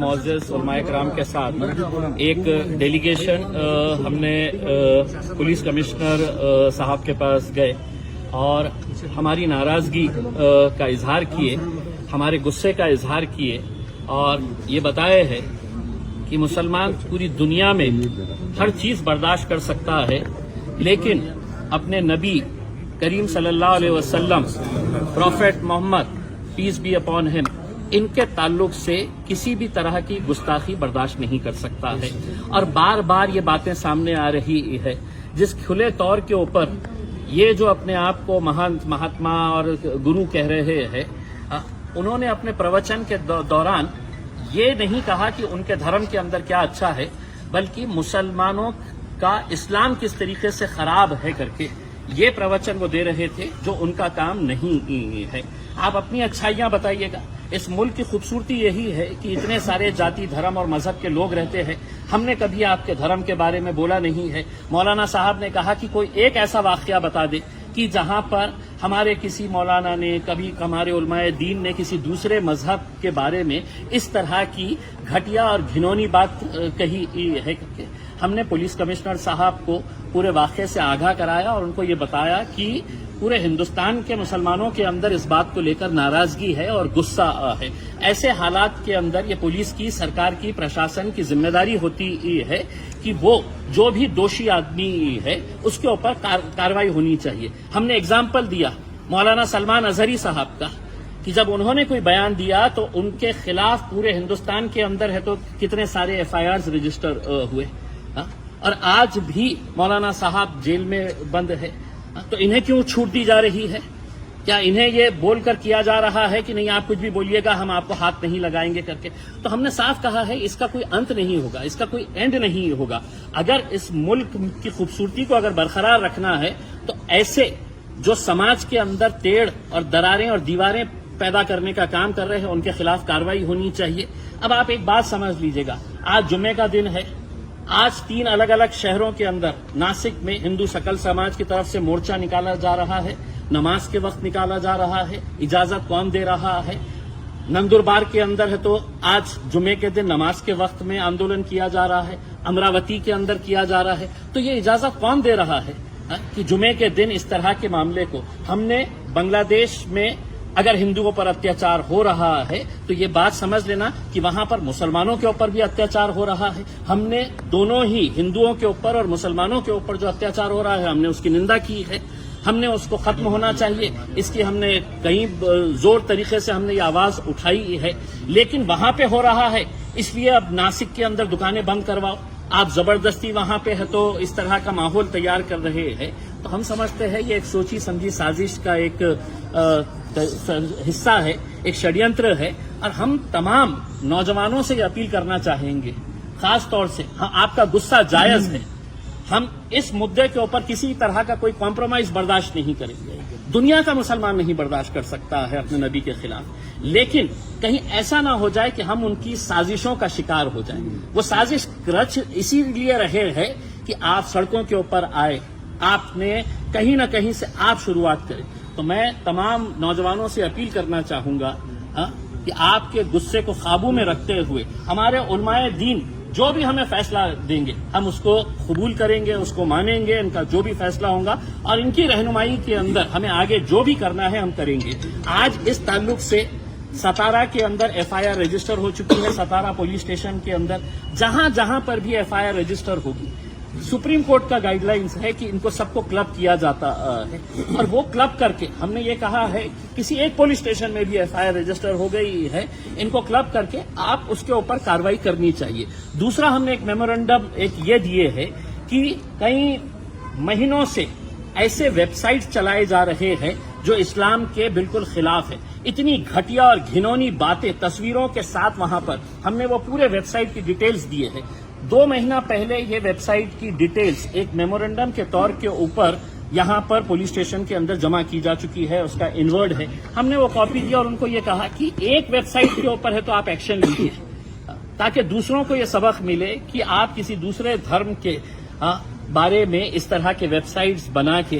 معزز علماء کرام کے ساتھ ایک ڈیلیگیشن ہم نے پولیس کمشنر صاحب کے پاس گئے اور ہماری ناراضگی کا اظہار کیے، ہمارے غصے کا اظہار کیے اور یہ بتایا ہے کہ مسلمان پوری دنیا میں ہر چیز برداشت کر سکتا ہے، لیکن اپنے نبی کریم صلی اللہ علیہ وسلم prophet Muhammad peace be upon him ان کے تعلق سے کسی بھی طرح کی گستاخی برداشت نہیں کر سکتا ہے، اور بار بار یہ باتیں سامنے آ رہی ہے جس کھلے طور کے اوپر یہ جو اپنے آپ کو مہاتما اور گرو کہہ رہے ہیں، انہوں نے اپنے پروچن کے دوران یہ نہیں کہا کہ ان کے دھرم کے اندر کیا اچھا ہے، بلکہ مسلمانوں کا اسلام کس طریقے سے خراب ہے کر کے یہ پروچن وہ دے رہے تھے، جو ان کا کام نہیں ہے۔ آپ اپنی اچھائیاں بتائیے گا۔ اس ملک کی خوبصورتی یہی ہے کہ اتنے سارے جاتی دھرم اور مذہب کے لوگ رہتے ہیں، ہم نے کبھی آپ کے دھرم کے بارے میں بولا نہیں ہے۔ مولانا صاحب نے کہا کہ کوئی ایک ایسا واقعہ بتا دے کہ جہاں پر ہمارے کسی مولانا نے، کبھی ہمارے علماء دین نے کسی دوسرے مذہب کے بارے میں اس طرح کی گھٹیا اور گھنونی بات کہی ہے۔ ہم نے پولیس کمشنر صاحب کو پورے واقعے سے آگاہ کرایا اور ان کو یہ بتایا کہ پورے ہندوستان کے مسلمانوں کے اندر اس بات کو لے کر ناراضگی ہے اور غصہ ہے۔ ایسے حالات کے اندر یہ پولیس کی، سرکار کی، پرشاسن کی ذمہ داری ہوتی ہے کہ وہ جو بھی دوشی آدمی ہے اس کے اوپر کارروائی ہونی چاہیے۔ ہم نے اگزامپل دیا مولانا سلمان اظہری صاحب کا کہ جب انہوں نے کوئی بیان دیا تو ان کے خلاف پورے ہندوستان کے اندر ہے تو کتنے سارے ایف آئی آرز رجسٹر ہوئے، اور آج بھی مولانا صاحب جیل میں بند ہے۔ تو انہیں کیوں چھوٹ دی جا رہی ہے؟ کیا انہیں یہ بول کر کیا جا رہا ہے کہ نہیں آپ کچھ بھی بولیے گا، ہم آپ کو ہاتھ نہیں لگائیں گے کر کے؟ تو ہم نے صاف کہا ہے اس کا کوئی انت نہیں ہوگا، اس کا کوئی اینڈ نہیں ہوگا۔ اگر اس ملک کی خوبصورتی کو اگر برقرار رکھنا ہے تو ایسے جو سماج کے اندر تیڑ اور دراریں اور دیواریں پیدا کرنے کا کام کر رہے ہیں ان کے خلاف کارروائی ہونی چاہیے۔ اب آپ ایک بات سمجھ لیجئے گا، آج جمعے کا دن ہے، آج 3 الگ الگ شہروں کے اندر ناسک میں ہندو سکل سماج کی طرف سے مورچہ نکالا جا رہا ہے، نماز کے وقت نکالا جا رہا ہے، اجازت کون دے رہا ہے؟ نندربار کے اندر ہے تو آج جمعے کے دن نماز کے وقت میں آندولن کیا جا رہا ہے، امراوتی کے اندر کیا جا رہا ہے، تو یہ اجازت کون دے رہا ہے کہ جمعے کے دن اس طرح کے معاملے کو؟ ہم نے بنگلہ دیش میں اگر ہندوؤں پر اتیاچار ہو رہا ہے تو یہ بات سمجھ لینا کہ وہاں پر مسلمانوں کے اوپر بھی اتیاچار ہو رہا ہے۔ ہم نے دونوں ہی ہندوؤں کے اوپر اور مسلمانوں کے اوپر جو اتیاچار ہو رہا ہے ہم نے اس کی نندا کی ہے، ہم نے اس کو ختم ہونا چاہیے، اس کی ہم نے کئی زور طریقے سے ہم نے یہ آواز اٹھائی ہے، لیکن وہاں پہ ہو رہا ہے اس لیے اب ناسک کے اندر دکانیں بند کرواؤ، آپ زبردستی وہاں پہ ہے تو اس طرح کا ماحول تیار کر رہے ہیں۔ تو ہم سمجھتے ہیں یہ ایک سوچی سمجھی سازش کا ایک حصہ ہے، ایک شڑینتر ہے، اور ہم تمام نوجوانوں سے یہ اپیل کرنا چاہیں گے، خاص طور سے آپ کا غصہ جائز ہے، ہم اس مدعے کے اوپر کسی طرح کا کوئی کمپرومائز برداشت نہیں کریں گے۔ دنیا کا مسلمان نہیں برداشت کر سکتا ہے اپنے نبی کے خلاف، لیکن کہیں ایسا نہ ہو جائے کہ ہم ان کی سازشوں کا شکار ہو جائیں۔ وہ سازش رچ اسی لیے رہے ہیں کہ آپ سڑکوں کے اوپر آئے، آپ نے کہیں نہ کہیں سے آپ شروعات کریں۔ تو میں تمام نوجوانوں سے اپیل کرنا چاہوں گا کہ آپ کے غصے کو قابو میں رکھتے ہوئے ہمارے علماء دین جو بھی ہمیں فیصلہ دیں گے ہم اس کو قبول کریں گے، اس کو مانیں گے، ان کا جو بھی فیصلہ ہوگا، اور ان کی رہنمائی کے اندر ہمیں آگے جو بھی کرنا ہے ہم کریں گے۔ آج اس تعلق سے ستارہ کے اندر ایف آئی آر رجسٹر ہو چکی ہے، ستارہ پولیس اسٹیشن کے اندر جہاں جہاں پر بھی ایف آئی آر رجسٹر ہوگی، سپریم کورٹ کا گائیڈ لائنز ہے کہ ان کو سب کو کلب کیا جاتا ہے، اور وہ کلب کر کے ہم نے یہ کہا ہے کسی ایک پولیس اسٹیشن میں بھی ایف آئی آر رجسٹر ہو گئی ہے، ان کو کلب کر کے آپ اس کے اوپر کارروائی کرنی چاہیے۔ دوسرا ہم نے ایک میمورنڈم یہ دیے ہے کہ کئی مہینوں سے ایسے ویب سائٹ چلائے جا رہے ہیں جو اسلام کے بالکل خلاف ہے، اتنی گھٹیا اور گھنونی باتیں تصویروں کے ساتھ وہاں پر ہم نے وہ پورے ویب سائٹ کی ڈیٹیلز دیے ہیں۔ 2 مہینہ پہلے یہ ویب سائٹ کی ڈیٹیلز ایک میمورنڈم کے طور کے اوپر یہاں پر پولیس اسٹیشن کے اندر جمع کی جا چکی ہے، اس کا انورڈ ہے، ہم نے وہ کاپی دیا اور ان کو یہ کہا کہ ایک ویب سائٹ کے اوپر ہے تو آپ ایکشن لیجیے تاکہ دوسروں کو یہ سبق ملے کہ آپ کسی دوسرے دھرم کے بارے میں اس طرح کے ویب سائٹس بنا کے